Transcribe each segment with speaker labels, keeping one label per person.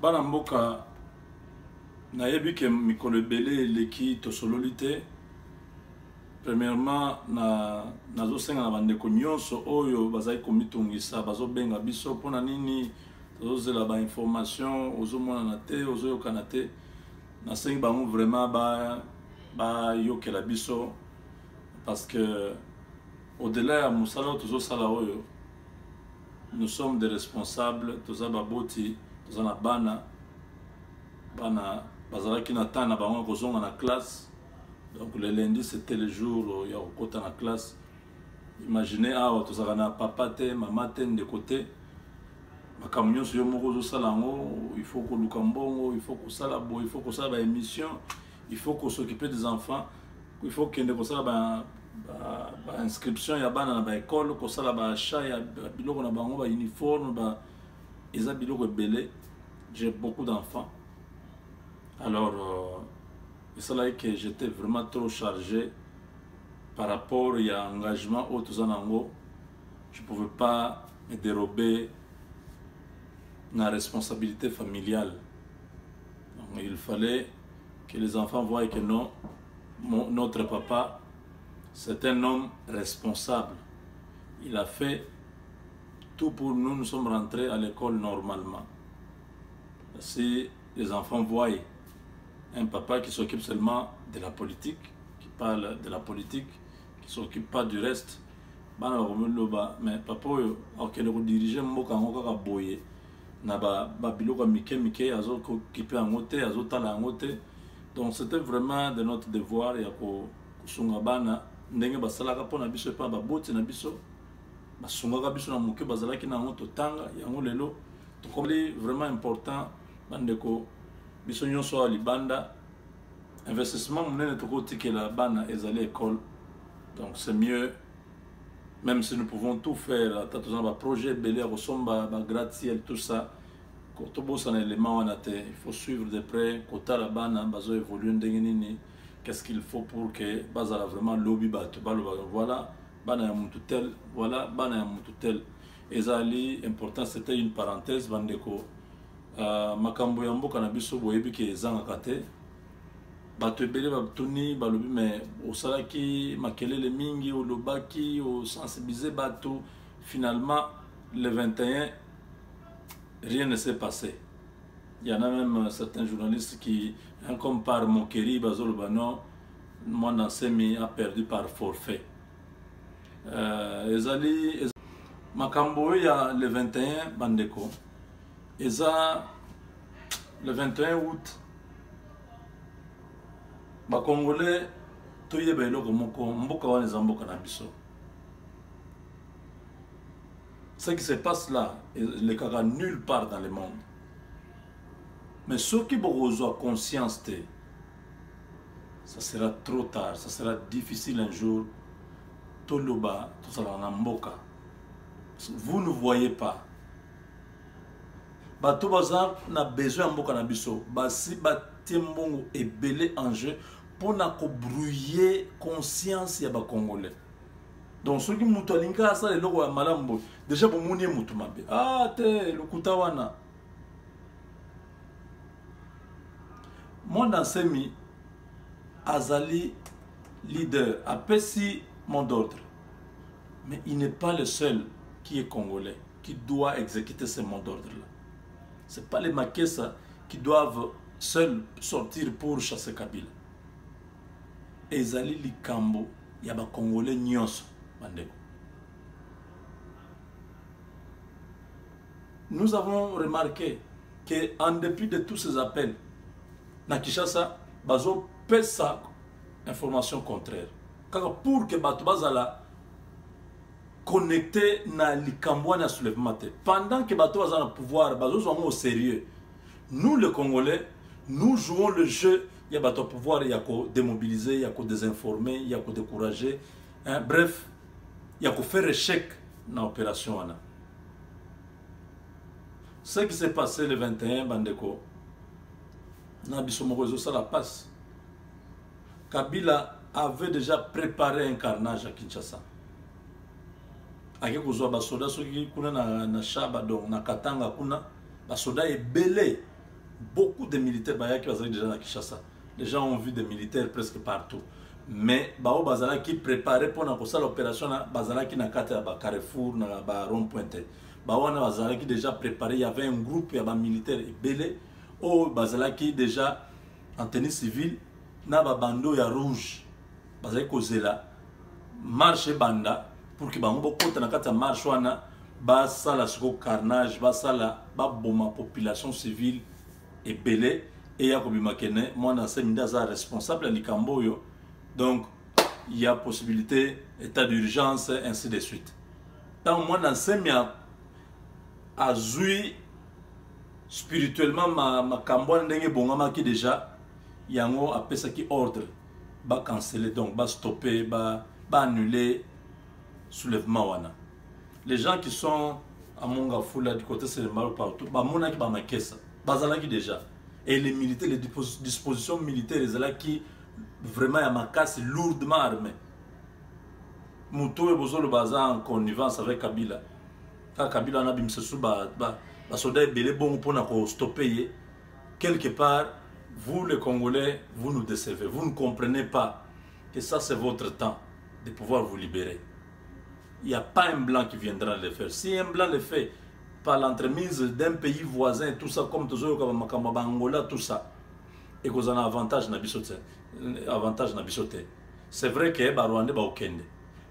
Speaker 1: bana mboka nayebi ke mikolo ebele eleki tosololi te. Premièrement nazosenga na bandeko nyonso oyo bazali komitungisa bazobenga biso mpona nini tozozela ba information ozomonana te ozoyokana te. Nasengi bango vraiment bayokela biso parce que au-delà ya mosala oyo tozosala oyo nous sommes des responsables. Toza baboti toza na bana bazalaki na temps na bango kozonga na classe. Donc le lundi c'était le jour ya kokota na classe. Imaginez awa tozaka na papa te mama te de côté makambo nyonso yo moko ozosala yango, il faut koluka mbongo, il faut kosala bo, il faut kosala ba émission, il faut s'occuper des enfants, il faut kende kosala ba inscription ya bana na ba école, kosala ba achat ya biloko na bango, ba uniforme, ba eza biloko ebele. J'ai beaucoup d'enfants. Alors c'est là que j'étais vraiment trop chargé par rapport à l'engagement au Tuzanango. Je ne pouvais pas me dérober la responsabilité familiale. Donc, il fallait que les enfants voient que non, notre papa, c'est un homme responsable. Il a fait tout pour nous. Nous sommes rentrés à l'école normalement. Si les enfants voient un papa qui s'occupe seulement de la politique, qui parle de la politique, qui ne s'occupe pas du reste, mais papa, ok, le dirigeant mboka ngoka boye na ba biloko mike azo occupé en côté, azo tala en côté. Donc c'était vraiment de notre devoir ya ko sunga bana ndenge basalaka pona biso pa ba boti na biso basunga biso na muke bazalaki na ngoto tanga yango lelo to komli vraiment important bandeko biso nyonso libanda investissement munene tokotikela bana ezali école. Donc c'est mieux, même si nous pouvons tout faire, un projet belé ressemble à gratte-ciel, tout ça, quand on bosse un élément en il faut suivre de près, quand la bana bazo évolue qu'est-ce qu'il faut pour que bazala vraiment lobby bat voilà bana ya mutu tel, voilà bana ya mutu tel. Ezali important, c'était une parenthèse bandeko. Makambo ya mboka na biso boyebi ke ezanga kate bato ebele batuni balobi mais osalaki makelele mingi olobaki osensibiliser bato. Finalement le 21 rien ne s'est passé. Il y en a même certains journalistes qui comme par moquerie bazoloba non moi Nansemi a perdu par forfait. Ezali makambo ya le 21 bandeko eza le 21 août ba Congolais toyeba eloko moko mboka wana eza mboka na biso. Ce qui se passe là le kaka nulle part dans le monde. Mais ceux qui ont conscience, ça sera trop tard, ça sera difficile un jour. Toloba, tout ça dans mboka. Vous ne voyez pas. Bato bazar na besoin mboka na biso. Basi batiembongo et belé en jeu pour na ko brouiller conscience ya ba Congolais. Donc ceux qui mutu alinga ça le logo ya malambo déjà bo muni mutu mabe. Ah te lokuta wana. Mon Nansemi Azali leader a pesi mon ordre. Mais il n'est pas le seul qui est congolais, qui doit exécuter ce mot d'ordre-là. Ce n'est pas les Makessa qui doivent seuls sortir pour chasser Kabila. Ezali Likambo, il y a des Congolais nyonso. Nous avons remarqué qu'en dépit de tous ces appels, na Kinshasa, bazo pesa information contraire. Pour que bato bazala connecté na likambo na soulèvement. Pendant que bato bazala pouvoir, bazo sont au sérieux. Nous les Congolais, nous jouons le jeu. Il y a bato pouvoir, il y a qu'à démobiliser, il y a qu'à désinformer, il y a qu'à décourager. Bref, il y a qu'à faire échec dans l'opération. Ce qui s'est passé le 21 Bandeko, ça la passe. Kabila avait déjà préparé un carnage à Kinshasa. Avec les soldats qui kuna na Shaba donc na Katanga kuna, les soldats est belé beaucoup de militaires qui ont déjà à Kinshasa. Les gens ont vu des militaires presque partout. Mais bao bazala qui préparait pour l'opération bazala qui na kata ba Carrefour na ba rond-point. Bao na bazala qui déjà préparé, il y avait un groupe il y a militaires belé au bazala qui déjà en tenue civile na ba bando ya rouge. Bazala kozela marche banda pour que bango bokota na kata marche wana ba sala siko carnage ba sala ba boma population civile et belé et ya kobima kene moi na seminda za responsable likambo yo. Donc, il y a possibilité, état d'urgence, ainsi de suite. Donc, moi, dans ce cas, à jouer spirituellement, ma cambouane n'est pas qui déjà, il y a un appel qui ordre, va canceller, donc, va stopper, va annuler soulèvement. Les gens qui sont à Mongafoula, du côté Sénégal, partout, bah, mon qui va marquer ça, bazalaki déjà. Et les militaires, les dispositions militaires, les là qui vraiment il y a ma casse lourdement armée. Moutou et Bozo le bazar en connivence avec Kabila. Quand Kabila a bim sous soldat belé bon pour stopper. Quelque part, vous les Congolais, vous nous décevez. Vous ne comprenez pas que ça c'est votre temps de pouvoir vous libérer. Il n'y a pas un blanc qui viendra le faire. Si un blanc le fait par l'entremise d'un pays voisin, tout ça comme toujours comme Angola, tout ça, et que vous avez un avantage na bisote. C'est vrai que les Rwandais sont okende,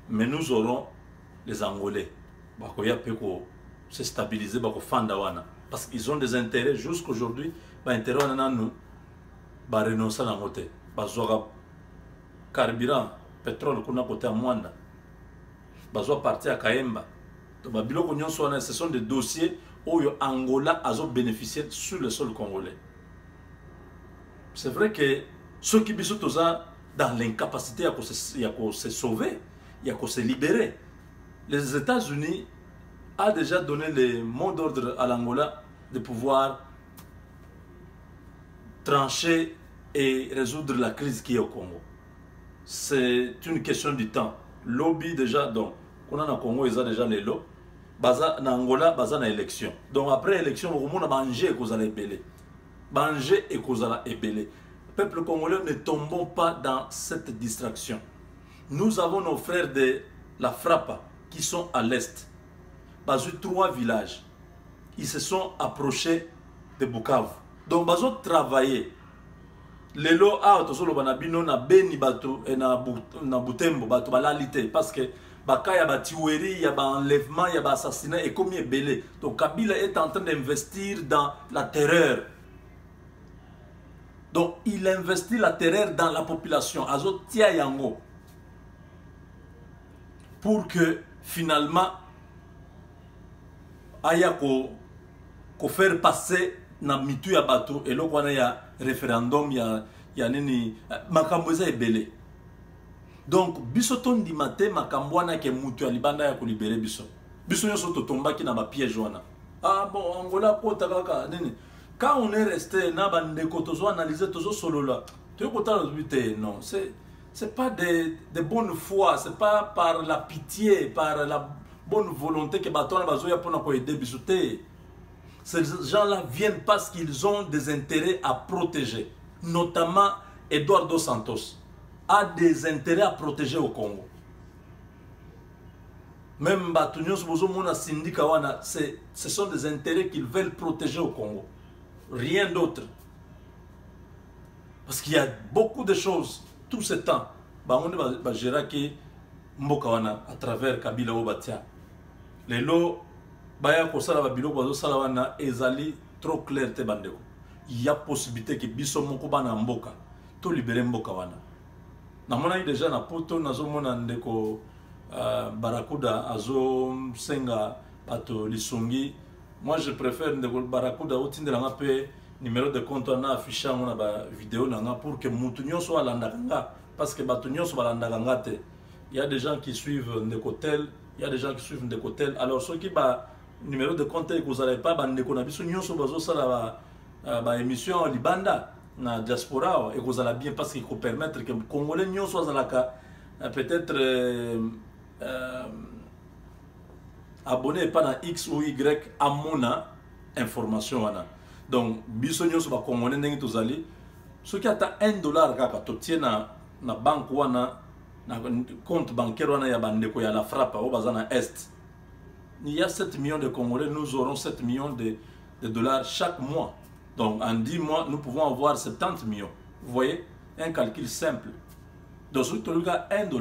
Speaker 1: mais nous aurons les Angolais qui vont se stabiliser, parce qu'ils ont des intérêts jusqu'aujourd'hui. Les intérêts nous renoncer à côté. Carburant, pétrole qu'on a côté à Mwanda, partir à Kaemba. Ce sont des dossiers où Angola a bénéficié sur le sol congolais. C'est vrai que ceux qui sont dans l'incapacité à se sauver, à se libérer. Les États-Unis ont déjà donné le mot d'ordre à l'Angola de pouvoir trancher et résoudre la crise qui est au Congo. C'est une question du temps. Lobby déjà, donc, on a au Congo, ils ont déjà les lots. En Angola, ils ont l'élection. Donc après l'élection, on a mangé et qu'on a ébélé. Manger et qu'on a ébélé. Peuple congolais, ne tombons pas dans cette distraction. Nous avons nos frères de la Frappe qui sont à l'est. Basé 3 villages. Ils se sont approchés de Bukavu. Donc, ils ont travaillé. Les lots a tosolo banabino na beni bato et na butembo bato balalité parce que baka ya batiweri, ya ba enlèvement, ya ba assassinat et comme belé. Donc Kabila est en train d'investir dans la terreur. Donc il investit la terreur dans la population azo tia yango pour que finalement aya ko faire passer na mitu ya bato et loko wana ya référendum ya nini makambo eza ebele. Donc biso tondi matin makambo wana ke mutu ya libanda ya ko libérer biso nyonso totombaki na ba piège wana. Ah bon Angola kota kaka nini. Quand on est resté na bandeko tozo analyser tozo solola tu kota non c'est pas de bonne foi, c'est pas par la pitié, par la bonne volonté que batona bazoya pona ko aider biso te. Ces gens-là viennent parce qu'ils ont des intérêts à protéger. Notamment, Eduardo Santos a des intérêts à protéger au Congo. Même Batunios Bozomona Sindikawana, ce sont des intérêts qu'ils veulent protéger au Congo. Rien d'autre. Parce qu'il y a beaucoup de choses, tout ce temps. On va gérer qui Mbokawana à travers Kabila Obatia. Les lots. Baya kosala ba biloko bazo sala wana ezali trop clair te bandeko. Il y a possibilité que biso moko bana mboka to libérer mboka wana. Na mona déjà na poto nazo mona ndeko Barakuda azo senga bato lisungi. Moi je préfère ndeko Barakuda otindela nga pe numéro de compte na affiché ngona ba vidéo nanga pour que mutu nyonso alanda nga parce que bato nyonso balanda nga te. Il y a des gens qui suivent ndeko tel, il y a des gens qui suivent ndeko tel. Alors ceux qui ba numéro de compte que vous n'avez pas bandeko na biso nyonso bazo sala ba émission libanda na diaspora et vous allez bien parce qu'il faut permettre que congolais nyonso azalaka peut-être abonné pas na X ou Y à mon information wana. Donc biso nyonso ba congolais ndenge tozali soki ata $1 kaka totie na banque wana na compte bancaire wana ya bandeko ya la frappe au bazana est. Il y a 7 millions de Congolais, nous aurons 7 millions de dollars chaque mois. Donc en 10 mois, nous pouvons avoir 70 millions. Vous voyez, un calcul simple. Donc sur tout le cas, $1.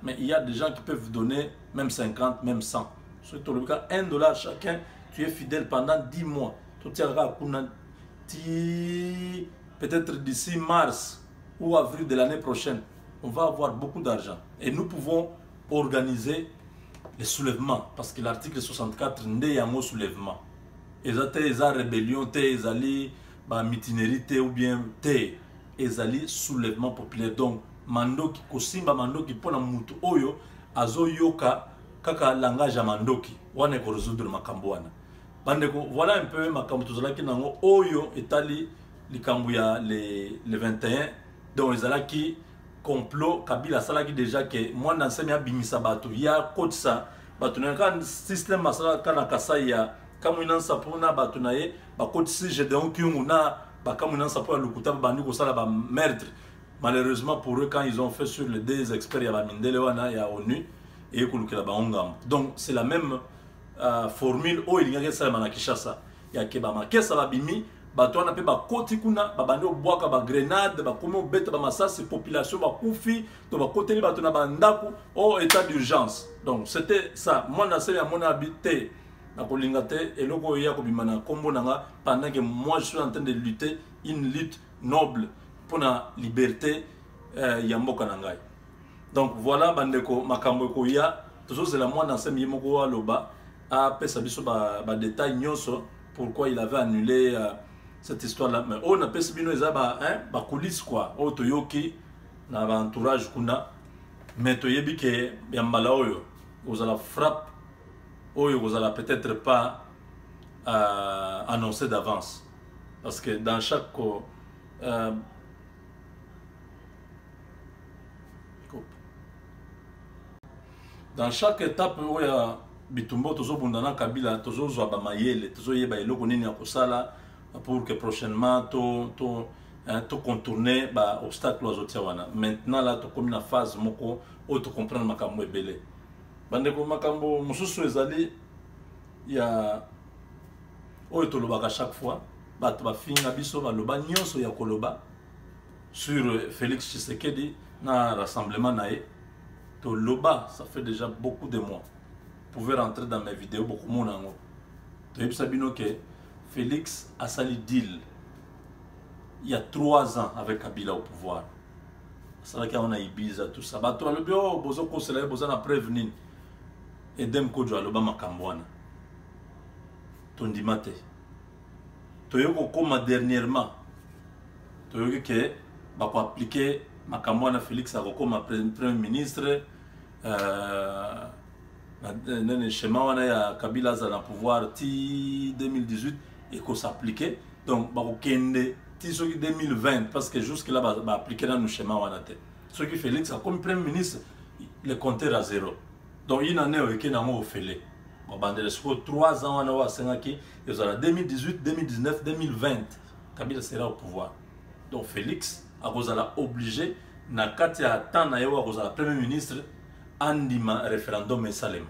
Speaker 1: Mais il y a des gens qui peuvent donner même 50, même 100. Sur tout le cas, $1 chacun, tu es fidèle pendant 10 mois. Peut-être d'ici mars ou avril de l'année prochaine, on va avoir beaucoup d'argent. Et nous pouvons organiser les soulèvements. Parce que l'article 64 n'est un soulèvement. Eza rébellion, ezali mutinerie, ou bien ezali soulèvement populaire. Donc, mandoki, kosimba mandoki, pona mutu oyo, azo yoka, kaka langage à mandoki. Wane ko résoudre makambo wana. Bandeko, voilà un peu makambo tozalaki nango oyo etali likambo ya le 21. Donc, ezalaki complot Kabila salaki déjà que moi n'enseigne à bimisa bato ya kotsa bato na kan système masala kana kasai ya kamuna sapona bato na ye ba kotsi Gédéon Kyungu na ba kamuna sapona lukuta bandi ko sala ba meurtre. Malheureusement pour eux quand ils ont fait sur les deux experts ya ba mindele wana ya ONU et kulukela ba ongam. Donc c'est la même formule o il y a ça na Kinshasa ya ke ba makesa ba bimi bato wana pe ba koti kuna ba bandi obwaka ba grenade ba komo beta ba masasi population ba kufi to ba koteli bato na bandaku au état d'urgence. Donc c'était ça. Moi na sema mon habité na kolinga te eloko ya ko bimana kombo nanga pendant que moi je suis en train de lutter une lutte noble pour la liberté ya mboka na ngai. Donc voilà bandeko makambo ko ya toujours c'est la moi na sema yemoko aloba a pesa biso ba détail nyonso pourquoi il avait annulé cette histoire-là. Mais on a pensé bien ba coulisses quoi. O toyoki na ba entourage kuna. Mais toyebi ke yambala oyo vous allez frappe oyo vous allez peut-être pas annoncer d'avance parce que dans chaque étape où il y a bitumbo tozo bundana Kabila tozo zwa ba mayele tozo yeba eloko nini ya kosala pour que prochainement to contourner ba obstacle ozotia wana. Maintenant là to comme na phase moko o to comprendre makambo ebele bandeko makambo mususu ezali ya oyo to lobaka chaque fois bato ba finga biso ba loba nyonso ya koloba sur Félix Tshisekedi na rassemblement nae to loba ça fait déjà beaucoup de mois. Vous pouvez rentrer dans mes vidéos beaucoup moins en haut. Tu sais bien que Félix a sali deal il y a 3 ans avec Kabila au pouvoir. C'est là qu'on a Ibiza, tout ça. Bato le bio, bozo conseiller, bozo na prévenir. Et dem kojo aloba makambwana. Tondimate. Toyoko koma dernièrement. Toyoko ke bako appliquer makambwana Félix a comme premier ministre. Le schéma wana ya Kabila za na pouvoir ti 2018 et qu'on s'appliquait donc ba kende ti so 2020 parce que jusque là ba appliquer dans le schéma wana te ce qui Félix a comme premier ministre le compteur à 0 donc il en est avec na mo fele ba bandele sur 3 ans wana wa sengaki et za 2018 2019 2020 Kabila sera au pouvoir donc Félix a kozala obligé na kati ya temps na yewa kozala premier ministre andima référendum et Salem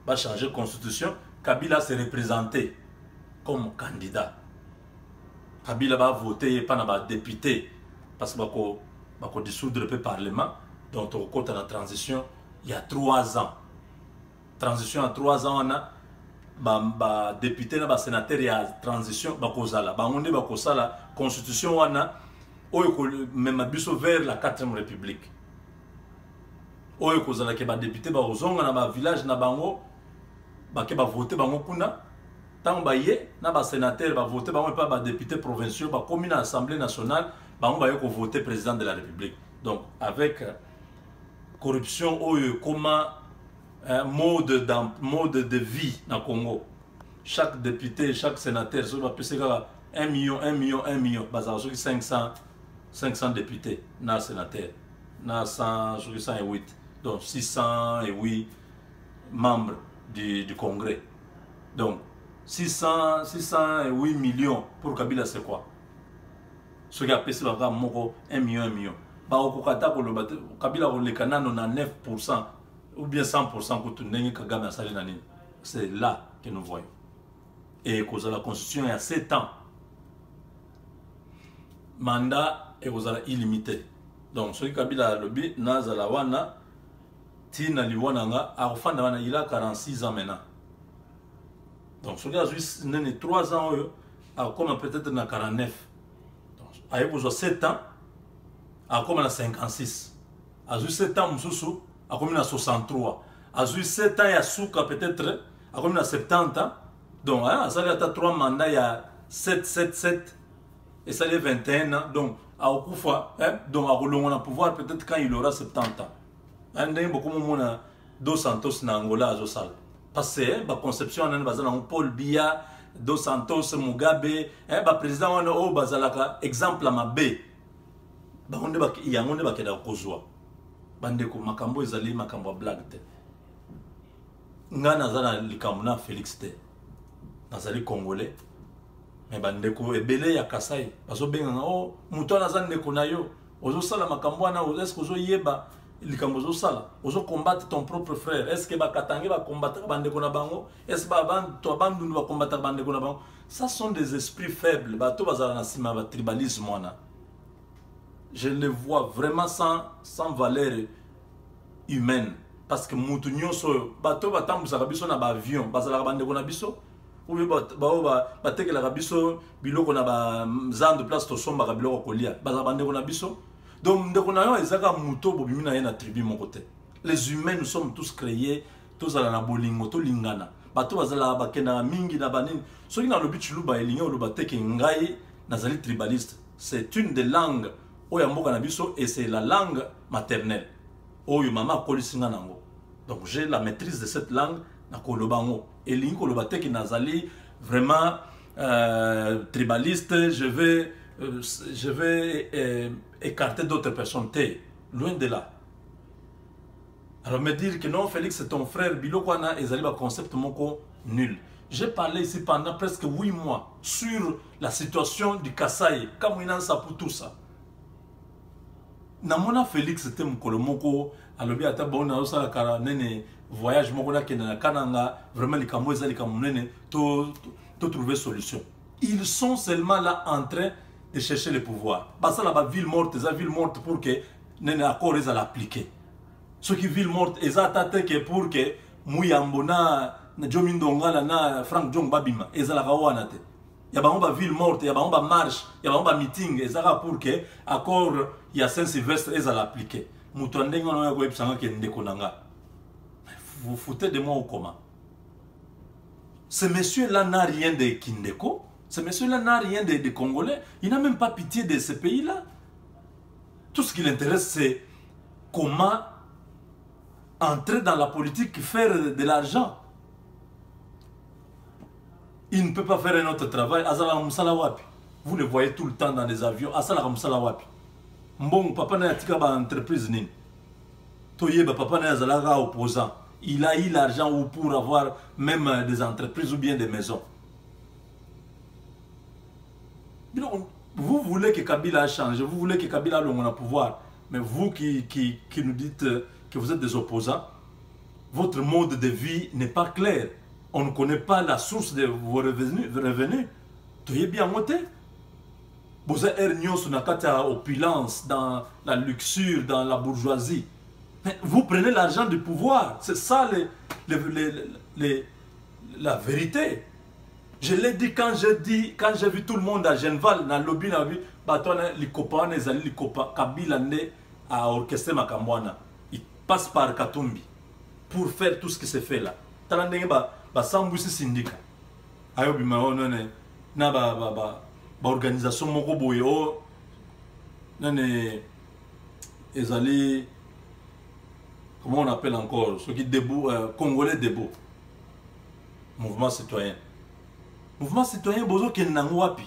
Speaker 1: va changer constitution. Kabila s'est représenté comme candidat. Kabila va voter pas na député parce que va dissoudre le parlement. Donc au côté de la transition il y a 3 ans. Transition en 3 ans on a ba député na ba sénateur ya transition ba kozala ba onde ba kosala constitution wana oyo même biso vers la 4e république. Oyo kozala ke ba député ba ozonga na ba village na bango ba ke ba voter bango kuna tant ba ye na ba sénateur ba voter bango pas ba député provinciaux ba commune assemblée nationale bango ba ko voter président de la république. Donc avec corruption oyo comment mode de vie na Congo, chaque député chaque sénateur so ba pese ka 1 million bazar so 500 députés na sénateur na 108 donc 608 membres du Congrès. Donc 608 millions pour Kabila, c'est quoi? Ce qui a payé 1 million, 1 million. Kabila, on 9% ou bien 100% c'est là que nous voyons. Et cause de la constitution, il y a 7 ans. Mandat est illimité. Donc, ce qui Kabila lobby, Nazalawana, Tina Liwananga, il a 46 ans maintenant. Donc, ce qui a eu 3 ans, comme peut-être 49. Donc, il a 7 ans, comme 56. Il a eu 7 ans, comme 63. Il a eu 7 ans, il a peut-être comme 70 ans. Donc, ça a eu 3 mandats, il y a 7. Et ça fait 21 ans. Donc, à Okufa, donc à Rolongo na pouvoir peut-être quand il aura 70 ans. Il y a beaucoup de Dos Santos na Angola à Zosal. Parce que la conception on Paul Biya, Dos Santos, Mugabe, le président on bazalaka exemple à Mabé. Il y a un monde qui est dans Kozwa. Bandeko makambo ezali makambo blague te. Ngana zana likamuna Félix te. Nazali congolais. Mais bandeko ebele ya Kasai bazo benga oh muto na zande ko na yo ozo sala makambo na est-ce que ozo yeba likambo ozo sala ozo combattre ton propre frère est-ce que ba katange ba combattre bandeko na bango est-ce ba ban to bandundu ba combattre bandeko na bango ça sont des esprits faibles bato bazala na sima ba tribalisme wana je les vois vraiment sans valeur humaine parce que mutu nyonso bato batambusa biso na ba avion bazala bandeko na biso ou bien bateke la rabiso biloko na ba zan de place to somba biloko kolia baza bandeko na biso donc ndeko na yo ezaka muto bobimi na ye na tribu mon côté les humains nous sommes tous créés tous ala na bolingo to lingana bato bazala bakena mingi na banini soki na lobi chuluba elinga o loba teke ngai nazali tribaliste c'est une des langues oya mboka na biso et c'est la langue maternelle oyo mama kolisinga nango donc j'ai la maîtrise de cette langue na kolobango et linko lobate nazali vraiment tribaliste je vais écarter d'autres personnes loin de là. Alors me dire que non Félix c'est ton frère bilokwana ezali ba concept moko nul. J'ai parlé ici pendant presque 8 mois sur la situation du Kasaï comme il a pour tout ça. Namona Félix c'était mokolo moko alobi ata bona osala kara nene voyage mokona kena kananga vraiment les camo ezali kamunene to trouver solution. Ils sont seulement là en train de chercher le pouvoir. Basa la ville morte, eza ville morte pour que nene accord eza l'appliquer. Ce qui ville morte eza tate que pour que Muyambona na Jomindonga na Frank Jong Babima eza la kawana te. Ya bango ba ville morte, ya bango ba marche, ya bango ba meeting eza pour que accord ya Saint-Sylvestre eza l'appliquer. Mutu ndenga na ko epsanga ke ndeko nanga. Vous foutez de moi ou comment? Ce monsieur-là n'a rien de Kindeko. Ce monsieur-là n'a rien de Congolais. Il n'a même pas pitié de ce pays-là. Tout ce qui l'intéresse, c'est comment entrer dans la politique, faire de l'argent. Il ne peut pas faire un autre travail. Vous le voyez tout le temps dans les avions. Bon, papa n'a pas d'entreprise. Papa n'a pas opposant. Il a eu l'argent pour avoir même des entreprises ou bien des maisons. Vous voulez que Kabila change, vous voulez que Kabila ait le pouvoir, mais vous qui nous dites que vous êtes des opposants, votre mode de vie n'est pas clair. On ne connaît pas la source de vos revenus. Tu es bien monté. Vous avez une opulence dans la luxure, dans la bourgeoisie. Vous prenez l'argent du pouvoir. C'est ça la vérité. Je l'ai dit quand j'ai vu tout le monde à Genval, dans le lobby, Kabila a orchestré Makambwana. Il passe par Katumbi pour faire tout ce qui se fait là. Sambusi syndicat. Ayobi maonone na ba organisation moko boyo nane ezali. Comment on appelle encore ceux qui debout, Congolais debout. Mouvement citoyen. Mouvement citoyen, bozo qui n'angwapi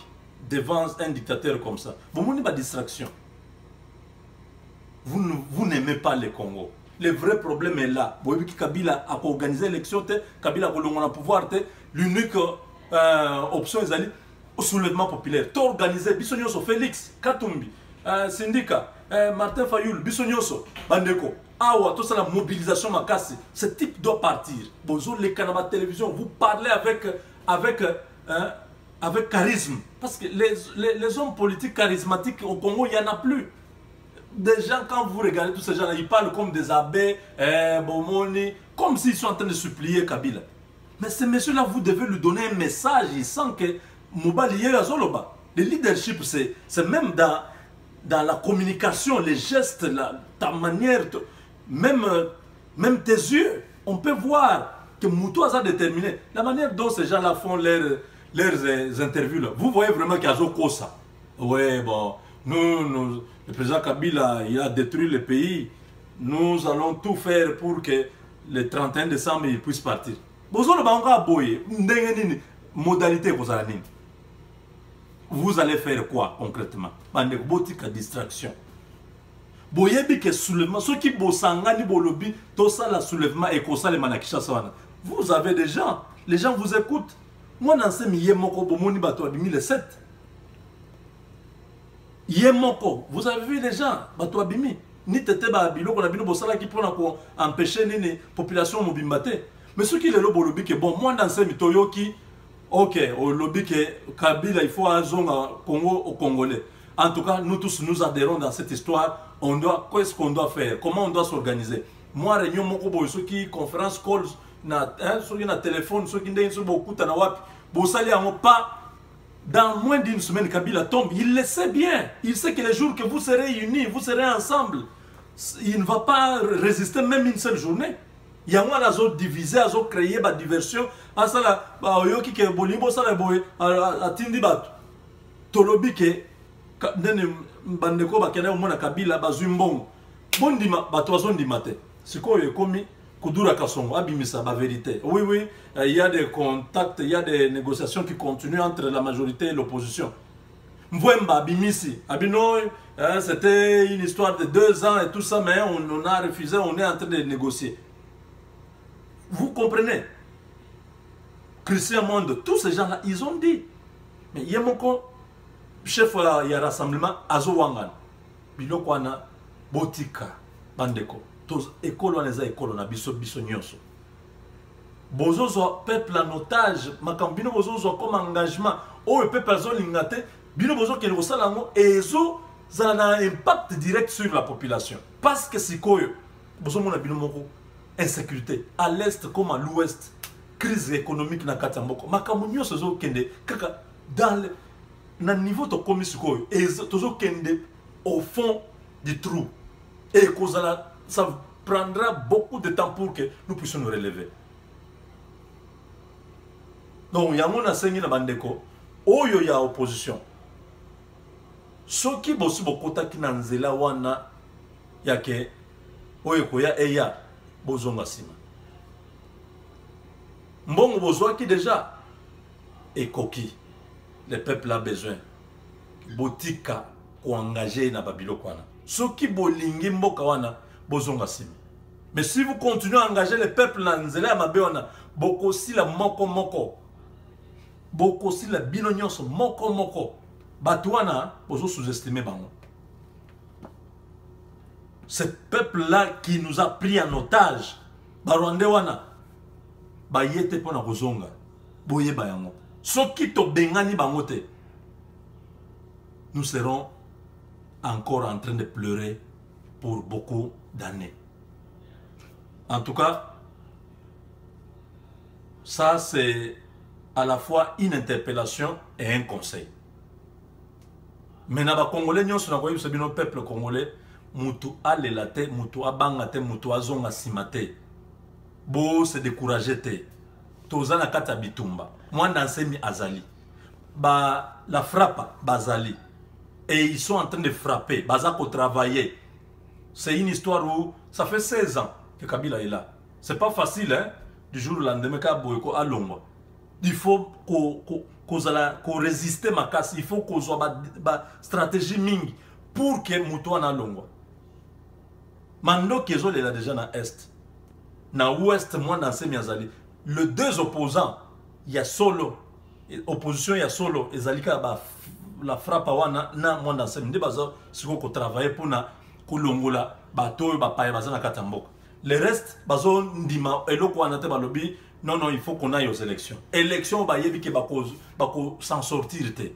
Speaker 1: devant un dictateur comme ça. Vous n'avez pas de distraction. Vous n'aimez pas le Congo. Le vrai problème est là. Vous voyez que Kabila a organisé l'élection, Kabila a le pouvoir. L'unique option ezali au soulèvement populaire to organiser biso nyonso Félix Katumbi syndicat Martin Fayoul biso nyonso bandeko awa tout ça la mobilisation makasi ce type doit partir bozo les canaux télévision vous parlez avec charisme parce que les hommes politiques charismatiques au Congo il y en a plus. Des gens, quand vous regardez tous ces gens-là, ils parlent comme des abbés, Bomoni, comme s'ils sont en train de supplier Kabila. Mais ces messieurs-là, vous devez lui donner un message. Ils sentent que Moubali est à Zoloba. Le leadership, c'est même dans la communication, les gestes, ta manière, même tes yeux. On peut voir que Moutou a déterminé. La manière dont ces gens-là font leurs interviews. Là. Vous voyez vraiment qu'il y a Zokosa. Oui, bon, nous, le président Kabila, il a détruit le pays. Nous allons tout faire pour que le 31 décembre, il puisse partir. Modalité, vous allez faire quoi concrètement? Distraction. Vous avez des gens, les gens vous écoutent. Moi, dans ce milieu, le 7. Yemoko, vous avez vu les gens, Batouabimi, ni tete babilo, qu'on a bino bosala qui prend pour empêcher la population mobimbate. Mais ce qui est le lobby que bon, moi dans ce mitoyo qui, ok, au lobby que Kabila, il faut un zone Congo au Congolais. En tout cas, nous tous nous adhérons dans cette histoire. Qu'est-ce qu'on doit faire? Comment on doit s'organiser? Moi, réunion moko boy, ceux qui conférence calls, ceux qui na téléphone, ceux qui n'ont beaucoup de nawap, bosali en pas. Dans moins d'une semaine, Kabila tombe. Il le sait bien. Il sait que les jours que vous serez unis, vous serez ensemble, il ne va pas résister même une seule journée. Il y a moins d'azot divisé, azot créé, bah diversion. Ah ça là, bah yoki ke bolimbo ça là boy, atindi bat. Tolobi ke, nene bandeko ba kena umona Kabila ba zumbong. Bondima ba toison di matin. C'est quoi le commis? Kudura Kassongo, abimisa, la vérité. Oui, oui, il y a des contacts, il y a des négociations qui continuent entre la majorité et l'opposition. Mwemba, abimisi, abino, c'était une histoire de 2 ans et tout ça, mais on a refusé, on est en train de négocier. Vous comprenez? Christian Monde, tous ces gens-là, ils ont dit. Mais il y a mon chef, il y a rassemblement, Azo Wangan, Bilokwana, Botika, Bandeko. École on les a école on a biso nyonso bozozo peuple en otage makambino bozozo comme engagement o peuple azolingate bino bozo ke le salango ezo ça a un impact direct sur la population parce que sikoyo bozo mona bino moko insécurité à l'est comme à l'ouest crise économique na katamboko makambo nyonso zo kende kaka dans le niveau to komi sikoyo ezo tozo kende au fond du trou et kozala ça prendra beaucoup de temps pour que nous puissions nous relever. Donc, il y a mon enseignement dans Bandeko, il y a opposition. Ceux qui bossent beaucoup de Kinanzela wana, il y a que, oyokoya eya, bozonga sima. Mbongo bozoa qui déjà est coquille. Le peuple a besoin. Botika ko engager na babilo kwana. Ceux qui bolingi mboka wana, mais si vous continuez à engager le peuple dans Nzela Mabeona, beaucoup si la moko, beaucoup si la binonyos moko, Batouana, vous sous-estimez bango. Ce peuple-là qui nous a pris en otage, Barwandewana, Bayete pona Rozonga, Boye Bayango. Ce qui to bengani bangote, nous serons encore en train de pleurer pour beaucoup d'années. En tout cas, ça c'est à la fois une interpellation et un conseil. Mais na ba Congolais nyonso na koyi sabino peuple congolais mutu alelate, mutu abangate, mutu azonga simate. Bo se décourager te. Tozana kata bitumba. Moi nansemi azali. Ba la frappe bazali. Et ils sont en train de frapper, bazako travailler. C'est une histoire où ça fait 16 ans que Kabila est là. C'est pas facile, hein, du jour au lendemain, à Lomba. Il faut qu'on résiste ma casse, il faut qu'on soit une stratégie ming pour que Moutou en Lomba. Mando Kezo est là déjà dans l'Est. Dans l'Ouest, moi, dans Semiazali. Les deux opposants, il y a Solo opposition ya solo ezalika ba la frappe wana na mwanda nsemi nde baza siko ko travailler pona kolongola bato oyo bapaya baza na kati ya mboka. Le reste bazo ndima eloko wana te balobi non non il faut qu'on aille aux élections. Élections bayebi ke bako s'en sortir te.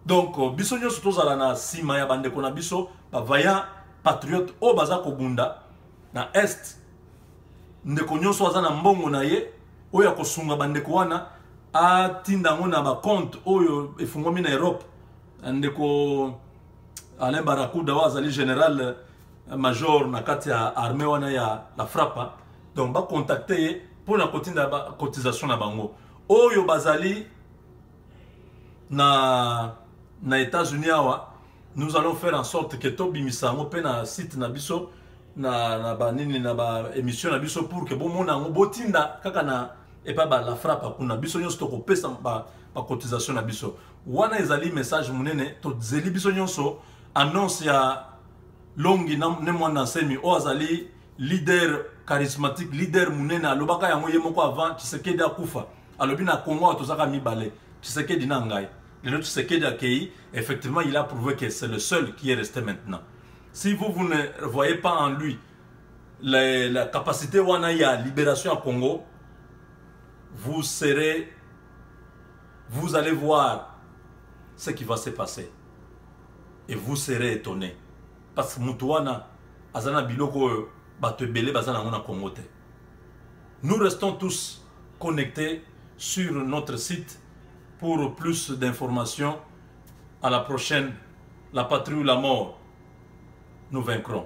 Speaker 1: Donc biso nyonso tozala na sima ya bandeko na biso bavaya patriote o baza kobunda na est ndeko nyonso aza na mbongo na ye oyo akosunga bandeko wana atinda ngo na ba compte oyo efungwami na Europe. Ndeko Alain Barakuda wazali général major na kati ya armée wana ya la frappa, donc ba contacter ye pour na kotinda ba cotisation na bango oyo bazali na États-Unis awa. Nous allons faire en sorte que to bimisa ngo pe na site na biso na ba nini na ba émission na biso pour que bon mona ngo botinda kaka na epa ba la frappa kuna biso nyonso to ko pesa ba cotisation na biso wana ezali message munene to zeli biso nyonso annonce ya longi ne mwana nsemi o azali leader charismatique, leader munene alobaka yango ye moko avant Tshisekedi akufa alobi na Congo atozaka mibale Tshisekedi na ngai. Le Tshisekedi accueilli, effectivement il a prouvé que c'est le seul qui est resté maintenant. Si vous ne voyez pas en lui la capacité wana ya libération à Congo, vous allez voir ce qui va se passer et vous serez étonné parce que Mutuana azana biloko batebele bazana ngona Congo te. Nous restons tous connectés sur notre site pour plus d'informations. À la prochaine. La patrie ou la mort, nous vaincrons.